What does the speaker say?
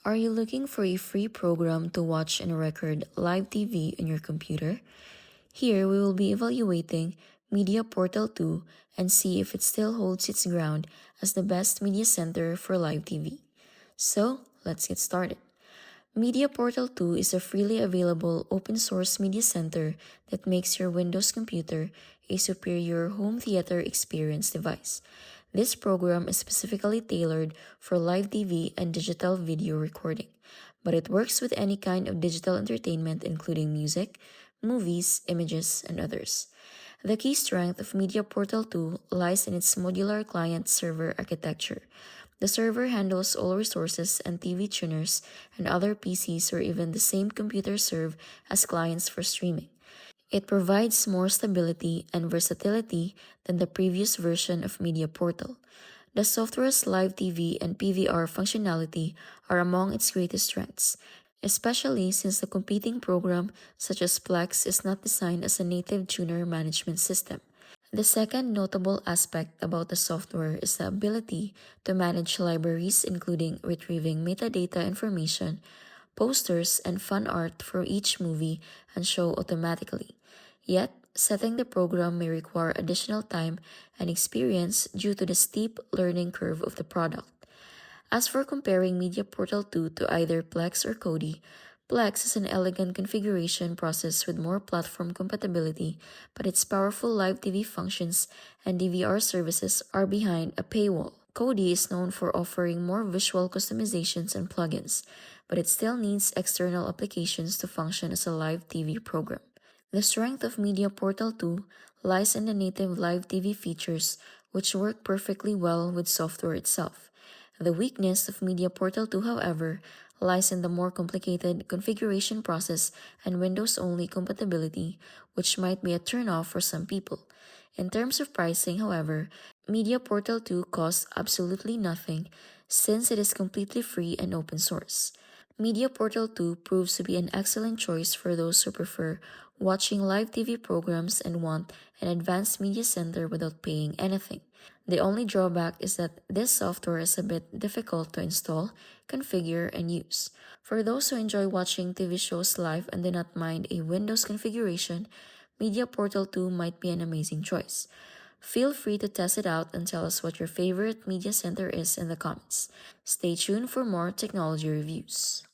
Are you looking for a free program to watch and record live TV on your computer? Here we will be evaluating MediaPortal 2 and see if it still holds its ground as the best media center for live TV. So, let's get started. MediaPortal 2 is a freely available open source media center that makes your Windows computer a superior home theater experience device. This program is specifically tailored for live TV and digital video recording, but it works with any kind of digital entertainment including music, movies, images, and others. The key strength of MediaPortal 2 lies in its modular client-server architecture. The server handles all resources and TV tuners and other PCs or even the same computer serve as clients for streaming. It provides more stability and versatility than the previous version of MediaPortal. The software's live TV and PVR functionality are among its greatest strengths, especially since the competing program such as Plex is not designed as a native tuner management system. The second notable aspect about the software is the ability to manage libraries including retrieving metadata information, posters, and fan art for each movie and show automatically. Yet, setting the program may require additional time and experience due to the steep learning curve of the product. As for comparing MediaPortal 2 to either Plex or Kodi, Plex is an elegant configuration process with more platform compatibility, but its powerful live TV functions and DVR services are behind a paywall. Kodi is known for offering more visual customizations and plugins, but it still needs external applications to function as a live TV program. The strength of MediaPortal 2 lies in the native live TV features, which work perfectly well with software itself. The weakness of MediaPortal 2, however, lies in the more complicated configuration process and Windows-only compatibility, which might be a turn-off for some people. In terms of pricing, however, MediaPortal 2 costs absolutely nothing since it is completely free and open source. MediaPortal 2 proves to be an excellent choice for those who prefer watching live TV programs and want an advanced media center without paying anything. The only drawback is that this software is a bit difficult to install, configure, and use. For those who enjoy watching TV shows live and do not mind a Windows configuration, MediaPortal 2 might be an amazing choice. Feel free to test it out and tell us what your favorite media center is in the comments. Stay tuned for more technology reviews.